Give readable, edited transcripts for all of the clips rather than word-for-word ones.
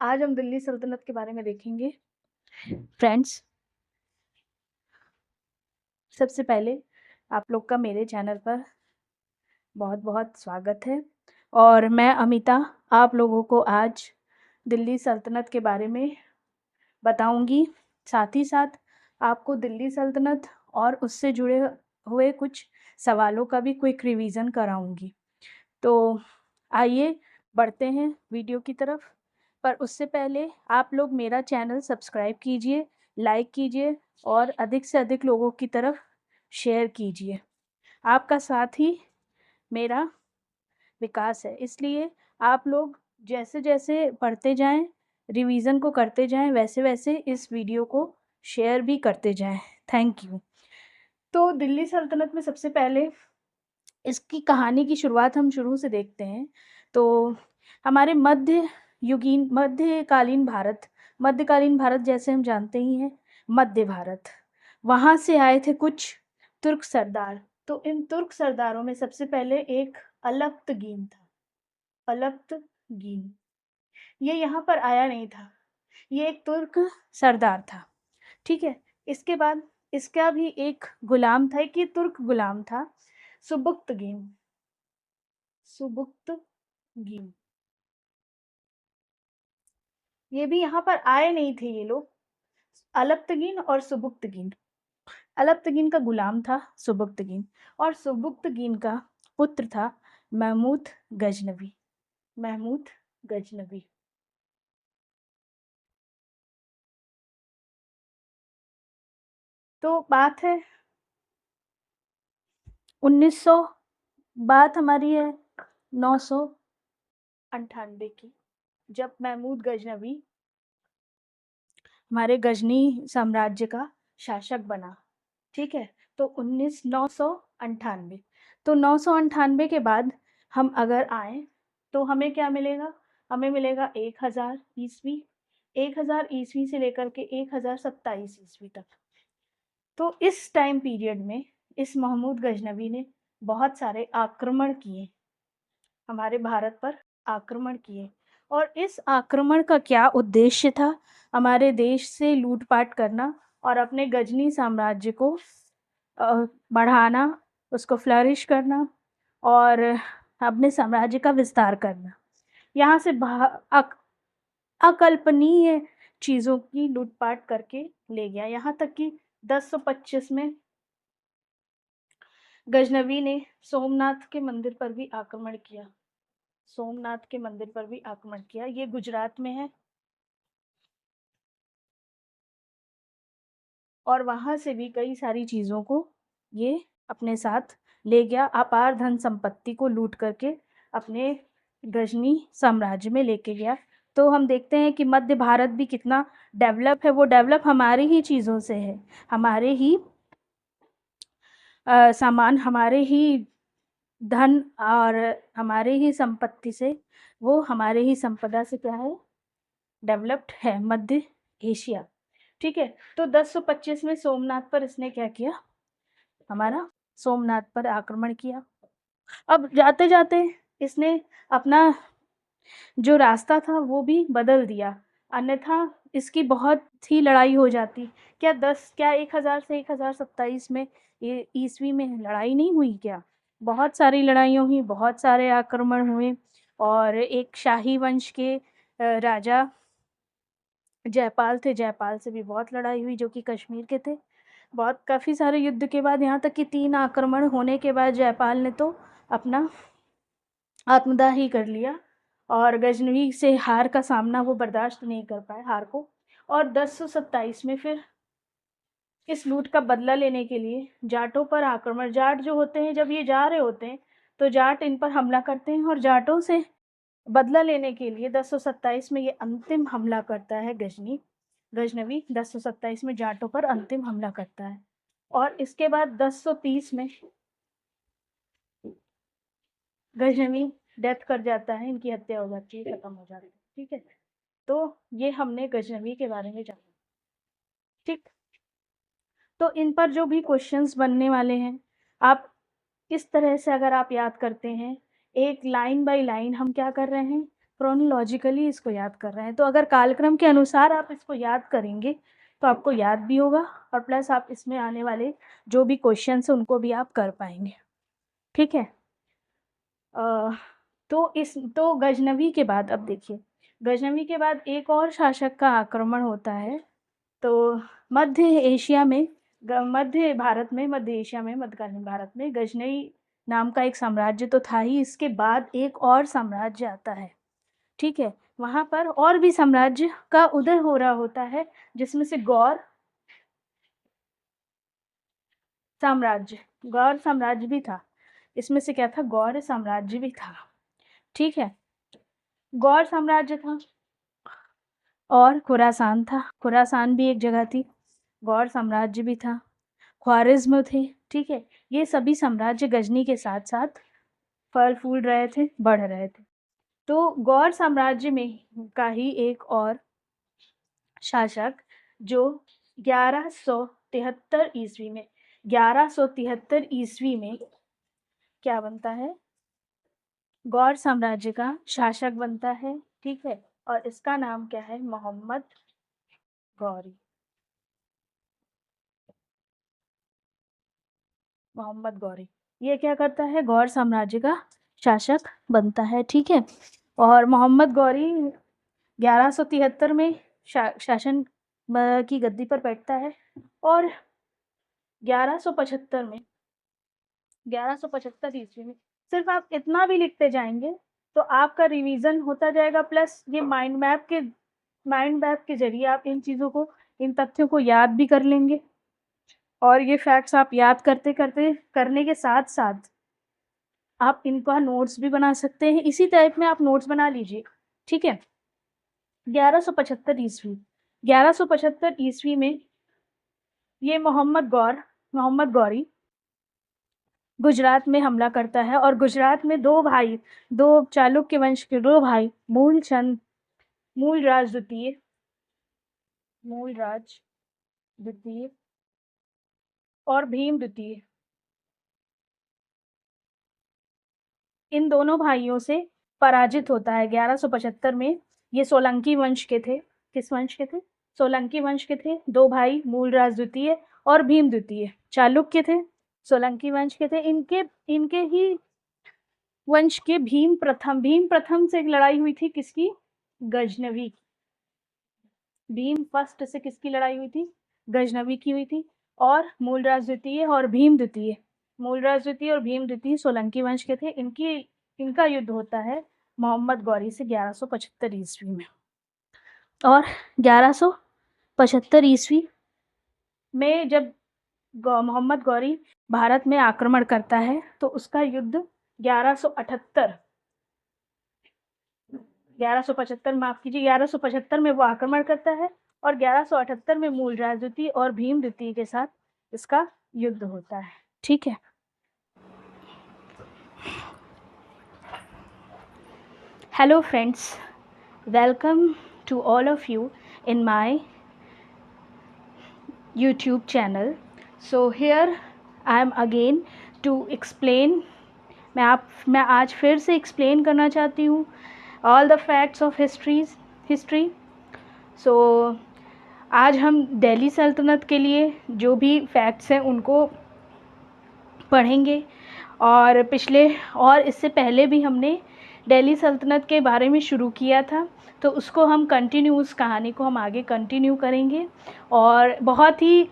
आज हम दिल्ली सल्तनत के बारे में देखेंगे। फ्रेंड्स, सबसे पहले आप लोग का मेरे चैनल पर बहुत बहुत स्वागत है और मैं अमिता आप लोगों को आज दिल्ली सल्तनत के बारे में बताऊंगी। साथ ही साथ आपको दिल्ली सल्तनत और उससे जुड़े हुए कुछ सवालों का भी क्विक रिवीजन कराऊंगी। तो आइए बढ़ते हैं वीडियो की तरफ। पर उससे पहले आप लोग मेरा चैनल सब्सक्राइब कीजिए, लाइक कीजिए और अधिक से अधिक लोगों की तरफ शेयर कीजिए। आपका साथ ही मेरा विकास है, इसलिए आप लोग जैसे जैसे पढ़ते जाएं, रिवीजन को करते जाएं, वैसे वैसे इस वीडियो को शेयर भी करते जाएं। Thank you. तो दिल्ली सल्तनत में सबसे पहले इसकी कहानी की शुरुआत हम शुरू से देखते हैं। तो हमारे मध्यकालीन भारत जैसे हम जानते ही हैं, मध्य भारत, वहाँ से आए थे कुछ तुर्क सरदार। तो इन तुर्क सरदारों में सबसे पहले एक अलख्तगीन था। अलख्तगीन ये यहाँ पर आया नहीं था, ये एक तुर्क सरदार था। ठीक है। इसके बाद इसका भी एक गुलाम था, एक ये तुर्क गुलाम था, सुबुक्तगीन। सुबुक्तगीन ये भी यहाँ पर आए नहीं थे ये लोग। अलख्तगीन और सुबुक्तगीन, अलख्तगीन का गुलाम था सुबुक्तगीन, और सुबुक्तगीन का पुत्र था महमूद गजनवी। महमूद गजनवी। तो बात है 1900, बात हमारी है 998 की, जब महमूद गजनवी हमारे गजनी साम्राज्य का शासक बना। ठीक है। तो 998, तो 998 के बाद हम अगर आए तो हमें क्या मिलेगा? हमें मिलेगा 1000 ईस्वी। 1000 ईस्वी से लेकर के 1027 ईस्वी तक। तो इस टाइम पीरियड में इस महमूद गजनवी ने बहुत सारे आक्रमण किए, हमारे भारत पर आक्रमण किए। और इस आक्रमण का क्या उद्देश्य था? हमारे देश से लूटपाट करना और अपने गजनी साम्राज्य को बढ़ाना, उसको फ्लरिश करना और अपने साम्राज्य का विस्तार करना। यहाँ से अकल्पनीय चीज़ों की लूटपाट करके ले गया। यहाँ तक कि 1025 में गजनवी ने सोमनाथ के मंदिर पर भी आक्रमण किया। सोमनाथ के मंदिर पर भी आक्रमण किया। ये गुजरात में है। और वहां से भी कई सारी चीज़ों को ये अपने साथ ले गया, अपार धन संपत्ति को लूट करके अपने गजनी साम्राज्य में लेके गया। तो हम देखते हैं कि मध्य भारत भी कितना डेवलप है। वो डेवलप हमारी ही चीज़ों से है, हमारे ही सामान, हमारे ही धन और हमारे ही संपत्ति से, वो हमारे ही संपदा से क्या है, डेवलप्ड है मध्य एशिया। ठीक है। तो 1025 में सोमनाथ पर इसने क्या किया? हमारा सोमनाथ पर आक्रमण किया। अब जाते जाते इसने अपना जो रास्ता था वो भी बदल दिया, अन्यथा इसकी बहुत ही लड़ाई हो जाती। क्या 1000 से 1027 में ये ईस्वी में लड़ाई नहीं हुई क्या? बहुत सारी लड़ाइयाँ हुई, बहुत सारे आक्रमण हुए। और एक शाही वंश के राजा जयपाल थे, जयपाल से भी बहुत लड़ाई हुई, जो कि कश्मीर के थे। बहुत काफ़ी सारे युद्ध के बाद, यहाँ तक कि 3 आक्रमण होने के बाद जयपाल ने तो अपना आत्मदाह ही कर लिया। और गजनवी से हार का सामना वो बर्दाश्त नहीं कर पाए, हार को। और 1027 में फिर इस लूट का बदला लेने के लिए जाटों पर आक्रमण, जाट जो होते हैं जब ये जा रहे होते हैं तो जाट इन पर हमला करते हैं, और जाटों से बदला लेने के लिए 1027 में ये अंतिम हमला करता है गजनवी 1027 में जाटों पर अंतिम हमला करता है। और इसके बाद 1030 में गजनवी डेथ कर जाता है, इनकी हत्या हो जाती है, खत्म हो जाती है। ठीक है। तो ये हमने गजनवी के बारे में जाना। ठीक। तो इन पर जो भी क्वेश्चंस बनने वाले हैं, आप इस तरह से अगर आप याद करते हैं, एक लाइन बाय लाइन हम क्या कर रहे हैं, क्रोनोलॉजिकली इसको याद कर रहे हैं, तो अगर कालक्रम के अनुसार आप इसको याद करेंगे तो आपको याद भी होगा और प्लस आप इसमें आने वाले जो भी क्वेश्चन हैं उनको भी आप कर पाएंगे। ठीक है। तो गजनवी के बाद अब देखिए, गजनवी के बाद एक और शासक का आक्रमण होता है। तो मध्य एशिया में मध्य भारत में, मध्य एशिया में, मध्यकालीन भारत में गजनवी नाम का एक साम्राज्य तो था ही, इसके बाद एक और साम्राज्य आता है। ठीक है। वहाँ पर और भी साम्राज्य का उदय हो रहा होता है, जिसमें से गौर साम्राज्य भी था। इसमें से क्या था? गौर साम्राज्य भी था। ठीक है। गौर साम्राज्य था और खुरासान था। खुरासान भी एक जगह थी। गौर साम्राज्य भी था। ख्वारिज्म थे। ठीक है। ये सभी साम्राज्य गजनी के साथ साथ फल फूल रहे थे, बढ़ रहे थे। तो गौर साम्राज्य में का ही एक और शासक जो 1173 ईस्वी में 1173 ईस्वी में क्या बनता है? गौर साम्राज्य का शासक बनता है। ठीक है। और इसका नाम क्या है? मोहम्मद गौरी। मोहम्मद गौरी ये क्या करता है? गौर साम्राज्य का शासक बनता है। ठीक है। और मोहम्मद गौरी 1173 में शासन की गद्दी पर बैठता है और 1175 में 1175 ईस्वी में सिर्फ आप इतना भी लिखते जाएंगे तो आपका रिवीजन होता जाएगा, प्लस ये माइंड मैप के जरिए आप इन चीज़ों को, इन तथ्यों को याद भी कर लेंगे और ये फैक्ट्स आप याद करते करते करने के साथ साथ आप इनका नोट्स भी बना सकते हैं। इसी टाइप में आप नोट्स बना लीजिए। ठीक है। 1175 ईस्वी में ये मोहम्मद गौरी गुजरात में हमला करता है और गुजरात में दो चालुक्य वंश के दो भाई मूलराज द्वितीय और भीम द्वितीय, इन दोनों भाइयों से पराजित होता है 1175 में। ये सोलंकी वंश के थे। किस वंश के थे? सोलंकी वंश के थे। दो भाई मूलराज द्वितीय और भीम द्वितीय चालुक्य थे, सोलंकी वंश के थे। इनके ही वंश के भीम प्रथम से एक लड़ाई हुई थी। किसकी? गजनवी। भीम फर्स्ट से किसकी लड़ाई हुई थी? गजनवी की हुई थी। और मूलराज द्वितीय और भीम द्वितीय सोलंकी वंश के थे। इनका युद्ध होता है मोहम्मद गौरी से 1175 ईस्वी में। और 1175 ईस्वी में जब मोहम्मद गौरी भारत में आक्रमण करता है तो उसका युद्ध 1175 में वो आक्रमण करता है और 1178 में मूलराज द्वितीय और भीम द्वितीय के साथ इसका युद्ध होता है। ठीक है। Hello friends, welcome to all of you in my YouTube channel. So here I am again to explain. मैं आज फिर से explain करना चाहती हूँ all the facts of history. So आज हम दिल्ली सल्तनत के लिए जो भी facts हैं उनको पढ़ेंगे और इससे पहले भी हमने दिल्ली सल्तनत के बारे में शुरू किया था, तो उसको हम उस कहानी को हम आगे कंटिन्यू करेंगे। और बहुत ही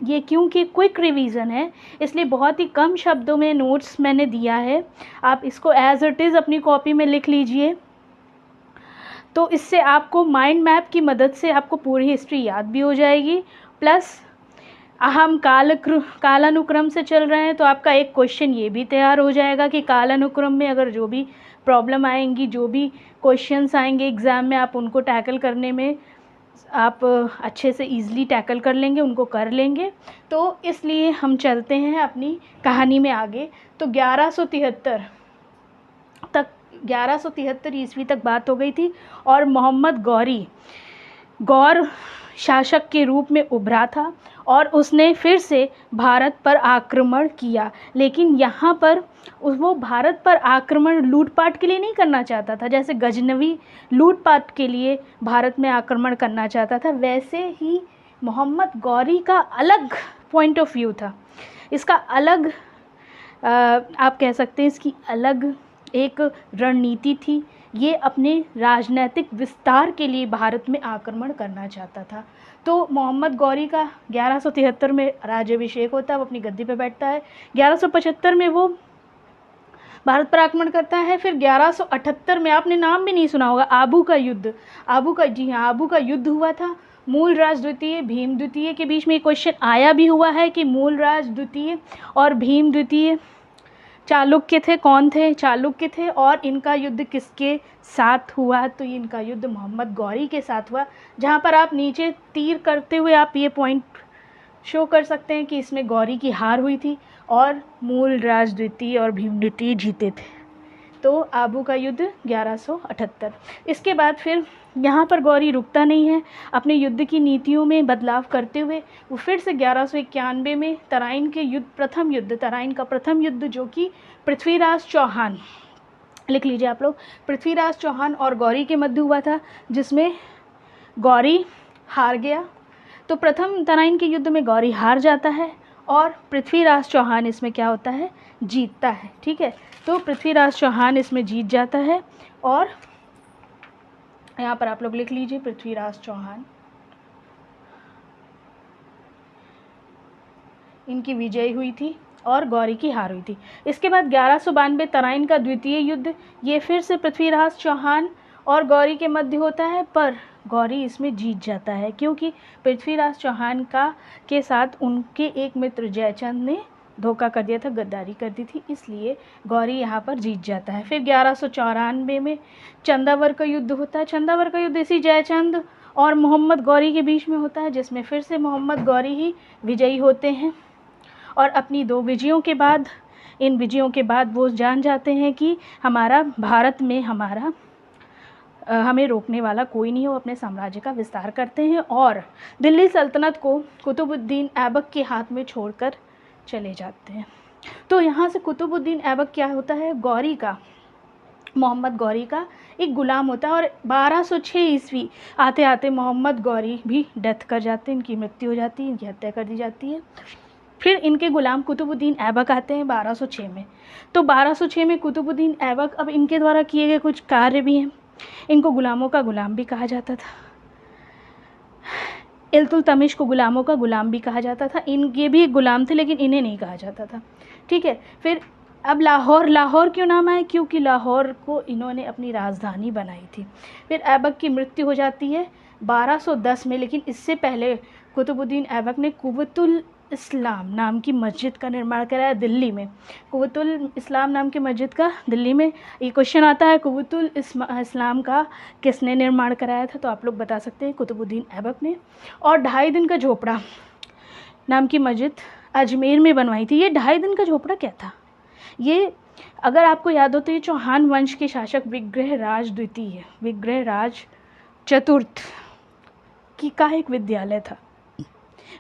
ये क्योंकि क्विक रिवीजन है इसलिए बहुत ही कम शब्दों में नोट्स मैंने दिया है। आप इसको एज इट इज़ अपनी कॉपी में लिख लीजिए, तो इससे आपको माइंड मैप की मदद से आपको पूरी हिस्ट्री याद भी हो जाएगी। प्लस हम कालानुक्रम से चल रहे हैं तो आपका एक क्वेश्चन ये भी तैयार हो जाएगा कि कालानुक्रम में अगर जो भी प्रॉब्लम आएंगी, जो भी क्वेश्चंस आएंगे एग्ज़ाम में, आप उनको टैकल करने में आप अच्छे से ईज़िली टैकल कर लेंगे, उनको कर लेंगे। तो इसलिए हम चलते हैं अपनी कहानी में आगे। तो 1173 ईस्वी तक बात हो गई थी और मोहम्मद गौर शासक के रूप में उभरा था और उसने फिर से भारत पर आक्रमण किया। लेकिन यहाँ पर वो भारत पर आक्रमण लूटपाट के लिए नहीं करना चाहता था, जैसे गजनवी लूटपाट के लिए भारत में आक्रमण करना चाहता था, वैसे ही मोहम्मद गौरी का अलग पॉइंट ऑफ व्यू था। इसका अलग आप कह सकते हैं इसकी अलग एक रणनीति थी। ये अपने राजनीतिक विस्तार के लिए भारत में आक्रमण करना चाहता था। तो मोहम्मद गौरी का 1173 में राज्याभिषेक होता है, वो अपनी गद्दी पे बैठता है। 1175 में वो भारत पर आक्रमण करता है। फिर 1178 में, आपने नाम भी नहीं सुना होगा, आबू का युद्ध। जी हाँ, आबू का युद्ध हुआ था मूलराज द्वितीय भीम द्वितीय के बीच में। एक क्वेश्चन आया भी हुआ है कि मूलराज द्वितीय और भीम द्वितीय चालुक्य थे, कौन थे? चालुक्य थे। और इनका युद्ध किसके साथ हुआ? तो इनका युद्ध मोहम्मद गौरी के साथ हुआ, जहाँ पर आप नीचे तीर करते हुए आप ये पॉइंट शो कर सकते हैं कि इसमें गौरी की हार हुई थी और मूलराज द्वितीय और भीम द्वितीय जीते थे। तो आबू का युद्ध 1178। इसके बाद फिर यहाँ पर गौरी रुकता नहीं है, अपने युद्ध की नीतियों में बदलाव करते हुए वो फिर से 1191 में तराइन के युद्ध, तराइन का प्रथम युद्ध, जो कि पृथ्वीराज चौहान, लिख लीजिए आप लोग, पृथ्वीराज चौहान और गौरी के मध्य हुआ था, जिसमें गौरी हार गया। तो प्रथम तराइन के युद्ध में गौरी हार जाता है और पृथ्वीराज चौहान इसमें क्या होता है? जीतता है। ठीक है, तो पृथ्वीराज चौहान इसमें जीत जाता है और यहाँ पर आप लोग लिख लीजिए पृथ्वीराज चौहान, इनकी विजय हुई थी और गौरी की हार हुई थी। इसके बाद 1192 तराइन का द्वितीय युद्ध, ये फिर से पृथ्वीराज चौहान और गौरी के मध्य होता है, पर गौरी इसमें जीत जाता है क्योंकि पृथ्वीराज चौहान के साथ उनके एक मित्र जयचंद ने धोखा कर दिया था, गद्दारी कर दी थी, इसलिए गौरी यहाँ पर जीत जाता है। फिर 1194 में चंदावर का युद्ध होता है। चंदावर का युद्ध इसी जयचंद और मोहम्मद गौरी के बीच में होता है, जिसमें फिर से मोहम्मद गौरी ही विजयी होते हैं और अपनी 2 विजयों के बाद, इन विजयों के बाद वो जान जाते हैं कि हमारा भारत में हमें रोकने वाला कोई नहीं हो, अपने साम्राज्य का विस्तार करते हैं और दिल्ली सल्तनत को कुतुबुद्दीन ऐबक के हाथ में छोड़कर चले जाते हैं। तो यहाँ से कुतुबुद्दीन ऐबक क्या होता है? गौरी का, मोहम्मद गौरी का एक गुलाम होता है और 1206 ईस्वी आते आते मोहम्मद गौरी भी डेथ कर जाते हैं, इनकी मृत्यु हो जाती है, इनकी हत्या कर दी जाती है। फिर इनके गुलाम कुतुबुद्दीन ऐबक आते हैं 1206 में। तो 1206 में कुतुबुद्दीन ऐबक, अब इनके द्वारा किए गए कुछ कार्य भी हैं, इनको गुलामों का गुलाम भी कहा जाता था। इल्तुतमिश को गुलामों का गुलाम भी कहा जाता था। ये भी गुलाम थे लेकिन इन्हें नहीं कहा जाता था। ठीक है, फिर अब लाहौर क्यों नाम आया? क्योंकि लाहौर को इन्होंने अपनी राजधानी बनाई थी। फिर ऐबक की मृत्यु हो जाती है 1210 में, लेकिन इससे पहले कुतुबुद्दीन ऐबक ने कुव्वतुल इस्लाम नाम की मस्जिद का निर्माण कराया दिल्ली में। कुव्वतुल इस्लाम नाम की मस्जिद का दिल्ली में, ये क्वेश्चन आता है कुव्वतुल इस्लाम का किसने निर्माण कराया था? तो आप लोग बता सकते हैं कुतुबुद्दीन ऐबक ने। और 2.5 दिन का झोपड़ा नाम की मस्जिद अजमेर में बनवाई थी। ये 2.5 दिन का झोपड़ा क्या था? ये अगर आपको याद हो तो ये चौहान वंश के शासक विग्रहराज द्वितीय, विग्रहराज चतुर्थ का एक विद्यालय था।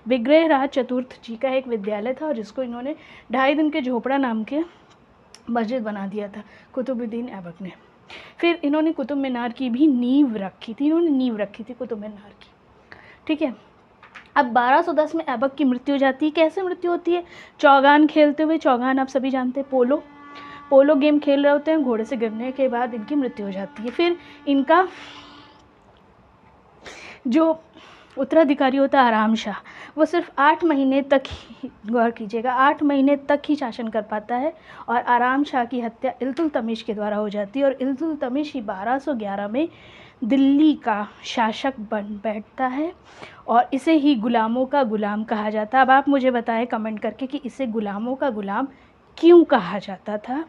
विग्रहराज चतुर्थ जी का एक विद्यालय था और जिसको इन्होंने 2.5 दिन के झोपड़ा नाम के मस्जिद बना दिया था कुतुबुद्दीन ऐबक ने। फिर इन्होंने कुतुब मीनार की भी नींव रखी थी, कुतुब मीनार की। ठीक है, अब 1210 में ऐबक की मृत्यु हो जाती है। कैसे मृत्यु होती है? चौगान खेलते हुए। चौगान आप सभी जानते हैं, पोलो गेम खेल रहे होते हैं, घोड़े से गिरने के बाद इनकी मृत्यु हो जाती है। फिर इनका जो उत्तराधिकारी होता है आराम शाह, वो सिर्फ 8 महीने तक ही, गौर कीजिएगा, 8 महीने तक ही शासन कर पाता है और आराम शाह की हत्या इल्तुतमिश के द्वारा हो जाती है और इल्तुतमिश ही 1211 में दिल्ली का शासक बन बैठता है और इसे ही गुलामों का गुलाम कहा जाता है। अब आप मुझे बताएं कमेंट करके कि इसे गुलामों का गुलाम क्यों कहा जाता था।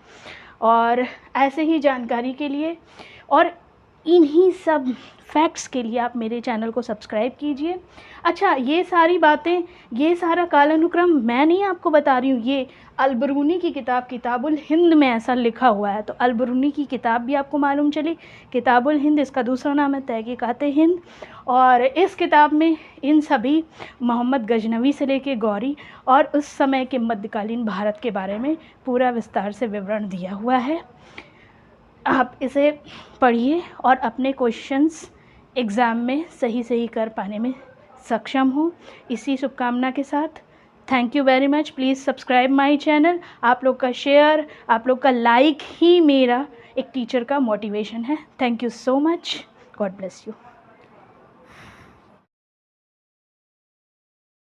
और ऐसे ही जानकारी के लिए, और इन्हीं सब फैक्ट्स के लिए आप मेरे चैनल को सब्सक्राइब कीजिए। अच्छा, ये सारी बातें, ये सारा कालानुक्रम मैं नहीं आपको बता रही हूँ, ये अलबरूनी की किताब किताबुल हिंद में ऐसा लिखा हुआ है। तो अलबरूनी की किताब भी आपको मालूम चली, किताबुल हिंद, इसका दूसरा नाम है तहकीकात हिंद। और इस किताब में इन सभी मोहम्मद गजनवी से लेके गौरी और उस समय के मध्यकालीन भारत के बारे में पूरा विस्तार से विवरण दिया हुआ है। आप इसे पढ़िए और अपने क्वेश्चंस एग्ज़ाम में सही कर पाने में सक्षम हो। इसी शुभकामना के साथ thank you very much. Please subscribe my channel. आप लोग का शेयर, आप लोग का लाइक ही मेरा एक टीचर का मोटिवेशन है। Thank you so much. God bless you.